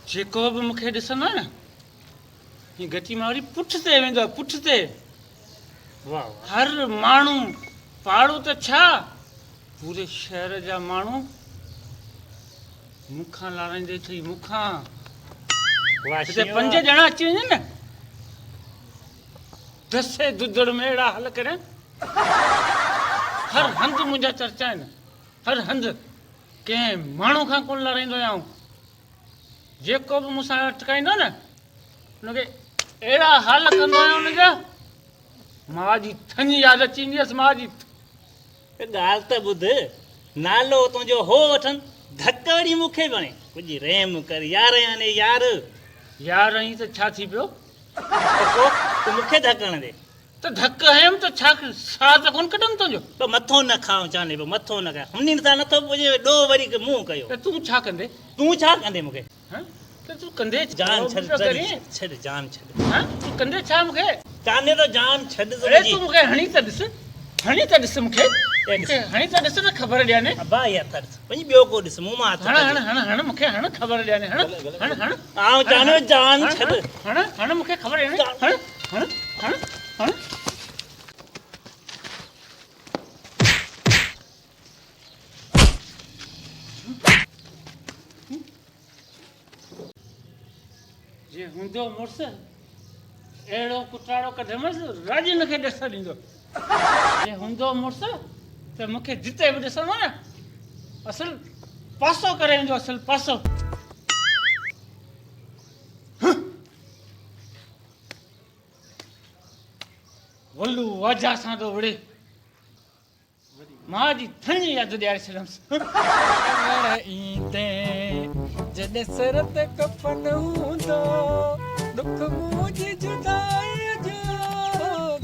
जेको बि मूंखे ॾिसंदो आहे न हीअ गची मां वरी पुठिते वेंदो आहे पुठिते। वाह हर माण्हू पाड़ो त छा पूरे शहर जा माण्हू मूंखां लाराईंदे अथई मूंखां। हिते 5 ॼणा अची वञनि न दसे दुधड़ में अहिड़ा हल करे हर हंधि मुंहिंजा चर्चा आहिनि हर हंधि। कंहिं माण्हू खां कोन लाराईंदो आहियां। जेको बि मूंसां अटकाईंदो न हुनखे अहिड़ा हाल कंदो आहियां हुनजा मां जी थञ यादि अची वेंदी हुअसि। मां जी ॻाल्हि त ॿुध नालो तुंहिंजो हो वठनि धक वरी मूंखे वणे कुझु रेम कर यार याने यार यार ई त छा थी पियो तूं मूंखे धक हण दे त धक हयमि त छा साह त कोन कढमि तुंहिंजो। पोइ मथो न खाऊं चाने पोइ मथो न खाए हुन सां नथो पुॼे ॾो वरी मुंहुं कयो त तूं छा कंदे तूं छा कंदे मूंखे त तूं कंदे जान छॾ छॾ जान छॾ तूं कंदे छा मूंखे चाने तो जान छॾ अरे तूं मूंखे हणी त ॾिस मूंखे हणी त ॾिस न ख़बर ॾियाने अबा या थर्स वञी ॿियो को ॾिस मुंहुं मां हण मूंखे हण ख़बर ॾियाने हण आऊं चाने जान छॾ हण मूंखे ख़बर ॾियाने हण जे हूंदो मुड़ुसु अहिड़ो कुटाड़ो कढमसि राज हिनखे ॾिस ॾींदो। जे हूंदो मुड़ुसु त मूंखे जिते बि ॾिसंदो न असुल पासो करे ईंदो असुल पासो। वल्लू वाजा सां थो विड़े मां जी थञ यादि ॾियारे छॾियमि। जॾहिं सर ते कफन हूंदो दुख मुंहिंजी जुदाईअ जो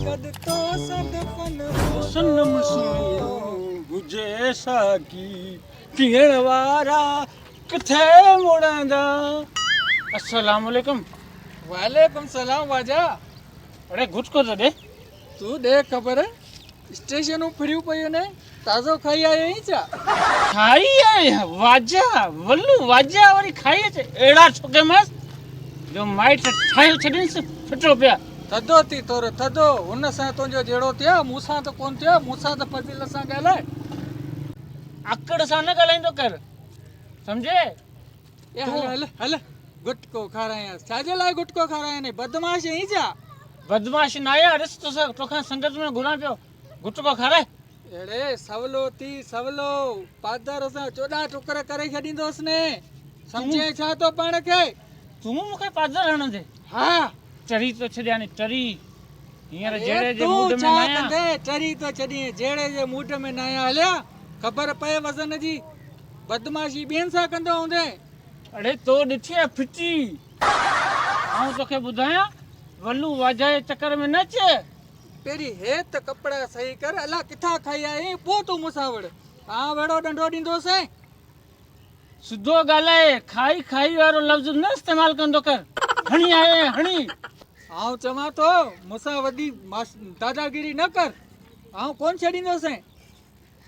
गॾु तो सदफन सनम सुहिणो हुजे साकी पीअण वारा किथे मुड़ंदा। अस्सलाम वालेकुम। वालेकुम सलाम वाजा। अरे गुटको त ॾे तूं ॾे ख़बर स्टेशनूं फिरियूं पयूं ने ताज़ो खाई आयो आहीं छा? खाई आया वाजा वल्लू वाजा वरी खाई अचे अहिड़ा छोके मांसि जो माइट ठाहे छॾींसि फिटो पिया। थधो थी तोर थधो हुन सां तुंहिंजो जहिड़ो थियो मूंसां त कोन थियो मूंसां त फज़ील सां ॻाल्हाए आकड़ सां न ॻाल्हाईंदो कर सम्झे। ए हल हल हल गुटको खारायां छाजे लाइ गुटको खारायां बदमाश आहीं छा? बदमाश न आया ॾिस तोखां संगत में घुरां पियो गुटको खाराए। अड़े सवलो थी सवलो पादर सां 14 टुकर करे छॾींदोसि ने सम्झे छा तो पाण खे? तूं मूंखे पादर हणंदे हा चरी तो छॾिया ने चरी हींअर जहिड़े जे तूं मूड में छा न आहियां। कंदे चरी तो छॾीं जहिड़े जे मूड में न आहियां हलिया ख़बर पए वज़न जी बदमाशी ॿियनि सां कंदो हूंदे। अड़े तो ॾिठी आहे फिटी आऊं तोखे ॿुधायां वल्लू वाजा जे चकर में न अचे। पहिरीं हे त कपिड़ा सही कर अला किथां खाई आई पोइ तूं मूंसां वड़ वेड़ो डंडो ॾींदोसि। सिधो ॻाल्हाए खाई खाई वारो लफ़्ज़ न इस्तेमालु कंदो कर। हणी आए हणी आऊं चवां थो मूंसां वॾी दादागिरी न कर आऊं कोन छॾींदोसि।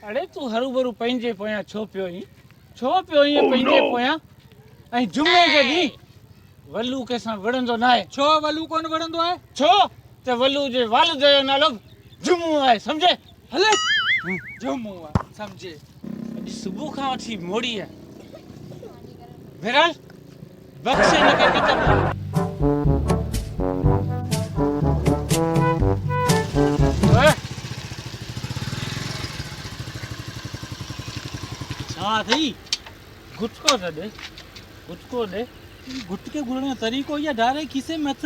अड़े तूं हरू भरू पंहिंजे पोयां छो पियो ईअं पंहिंजे पोयां ऐं जुमे जे ॾींहुं वल्लू कंहिंसां विढ़ंदो न आहे। छो वल्लू कोन वणंदो आहे? छो त वल्लू जे वालिद जो नालो जुमू आहे सम्झे। हले जुमू आहे सम्झे। अॼु सुबुह खां वठी मोड़ी आहे बहरहाल बख़्शे न के किताब छा थी गुटको त ॾे गुटको ॾे गुटके घुरण जो तरीक़ो या डायरेक्ट खीसे में हथ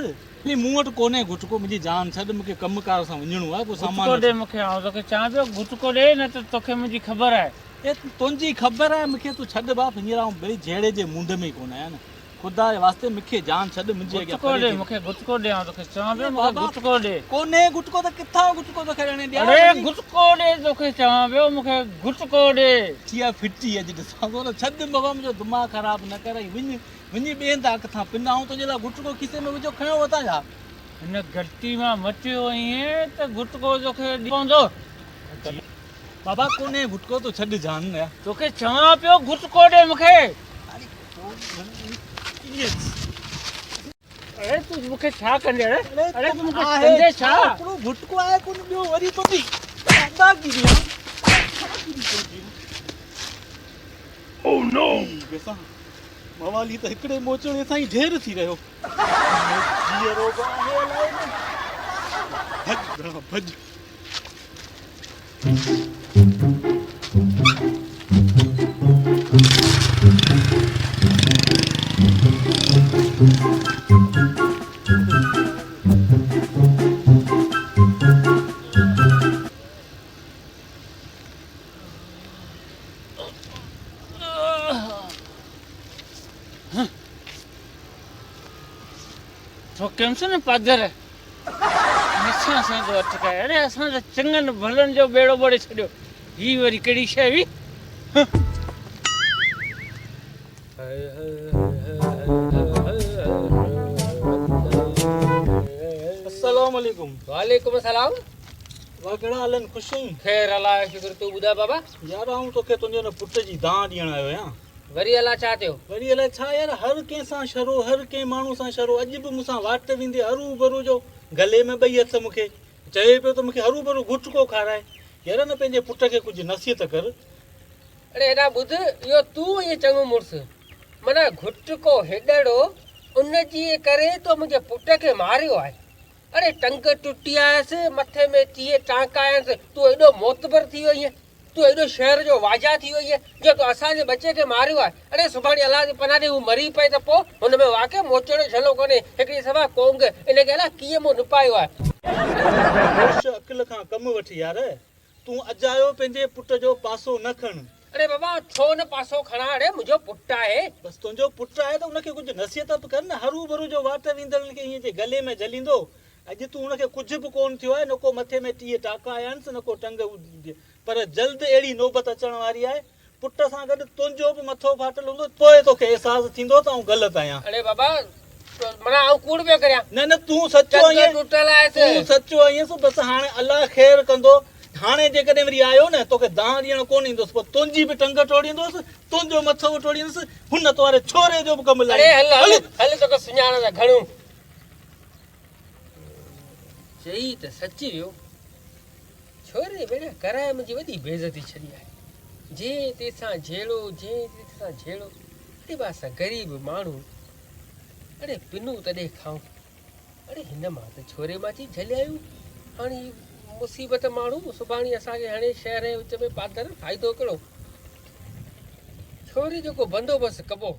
मूं वटि कोन्हे गुटको मुंहिंजी जान छॾ मूंखे कमकार सां वञिणो आहे को सामान गुटको ॾे मूंखे आउं तोखे चवां पियो गुटको ॾे न त तोखे मुंहिंजी ख़बर आहे। ए तुंहिंजी ख़बर आहे मूंखे तूं छॾ बाप हींअर आऊं ॿई जहिड़े जे मुंड में ई कोन आहियां न ख़ुदा जे वास्ते मूंखे जान छॾ मुंहिंजे गुटको ॾे मूंखे गुटको ॾे आउं तोखे चवां पियो मूंखे गुटको ॾे। कोन्हे गुटको त किथां गुटको तोखे ॾियण ॾियां। अरे गुटको ॾे तोखे चवां पियो मूंखे गुटको ॾे। थिया फिटी अॼु ॾिसां थो न छॾ बाबा मुंहिंजो दिमाग़ ख़राबु न कर वञी ॿियनि था किथां पिन आऊं तुंहिंजे लाइ गुटको खीसे में विझो खयो वतां छा हिन गलती मां मटियो आहीं त गुटको तोखे पवंदो। बाबा कोन्हे गुटको तो छॾ जान यार तोखे चवां पियो गुटको ॾे मूंखे। अरे तू मूंखे छा कंदे अरे अरे तू मूंखे आहे कंदे छा हिकिड़ो गुटको आहे कोन ॿियो वरी तो बि दादागिरी आहे ओ नो बेसा मवाली त हिकिड़े मोचड़े सां ई ढेर थी रहियो जीअरो आहे अलाए न भॼ भॼ तो केम से न पादर असां सां तो अटकाए अरे असां त चङनि भलनि जो बेड़ो बड़े छॾियो ही वरी कहिड़ी शइ हुई अस्सलाम वालेकुम वालेकुम सलाम वाह कहिड़ा हालनि ख़ुशि आहीं खैर अलाह शुक्र तू ॿुधाए बाबा यार आऊं तोखे तुंहिंजे न पुट जी दां ॾियण आयो आहियां वरी अलाह छा थियो वरी अलाए छा यार हर कंहिं सां शरो हर कंहिं माण्हू सां शरो अॼु बि मूंसां वाट वेंदे हरू भरू जो गले में ॿई हथ मूंखे चए पियो त मूंखे हरू भरू गुटको खाराए यार न पंहिंजे पुट खे कुझु नसीहत कर अरे हेॾा ॿुध इहो तूं इहो चङो मुड़ुसु माना घुटको हेॾड़ो उनजी करे तो मुंहिंजे पुट खे मारियो आहे अरे टंग टुटी आयसि मथे में 30 टांका आयसि तूं एॾो मोतबर थी वई आहे तूं एॾो शहर जो वाजा थी वई आहे जो तूं असांजे बचे खे मारियो आहे अरे सुभाणे अलाह जे पनाह ॾे हू मरी पए त पोइ हुन में वाक़ई मोचड़ो झलो कोन्हे हिकिड़ी सवा कोंग इनखे अलाह कीअं मूं निपायो आहे होश अक़िल खां कमु वठी यार तूं अजायो पंहिंजे पुट जो पासो न खण अरे बाबा छो न पासो खणा अरे मुंहिंजो पुटु आहे बसि तुंहिंजो पुटु आहे त उनखे कुझु नसीहत बि कर न हरू भरू जो वाट वेंदड़ खे ईअं जे गले में जलींदो अॼु तूं हुनखे कुझु बि कोन थियो आहे न को मथे में 30 टाका आया आहिनि न को टंग पर जल्द अहिड़ी नौबत अचण वारी आहे पुट सां गॾु तुंहिंजो बि मथो फाटल हूंदो पोइ तोखे अहसासु थींदो त आउं ग़लति आहियां अरे बाबा माना आउं कूड़ पियो करियां न न तूं सचो आहीं टुटल आहे तूं सचो आहीं बसि हाणे अलाह ख़ैर कंदो हाणे जेकॾहिं वरी आयो न तोखे दां ॾियणु कोन ईंदुसि पोइ तुंहिंजी बि टंग टोड़ींदुसि तुंहिंजो मथो बि टोड़ींदुसि हुन तोरे छोरे जो बि कमु अरे लाइ हल हल हल तोखे सुञाण त घणो चई त सची वियो छोरे बेटा कराए मुंहिंजी वॾी बेइज़ती छॾी आहे जे तंहिंसां झेड़ो जे तंहिंसां झेड़ो अरे बा असां ग़रीब माण्हू अरे पिनूं तॾहिं खाऊं अरे हिन मां त छोरे मां थी झलिया आहियूं हाणे मुसीबत माण्हू सुभाणे असांखे हाणे शहर जे विच में पादर फ़ाइदो कहिड़ो छोरे जेको बंदोबस्तु कबो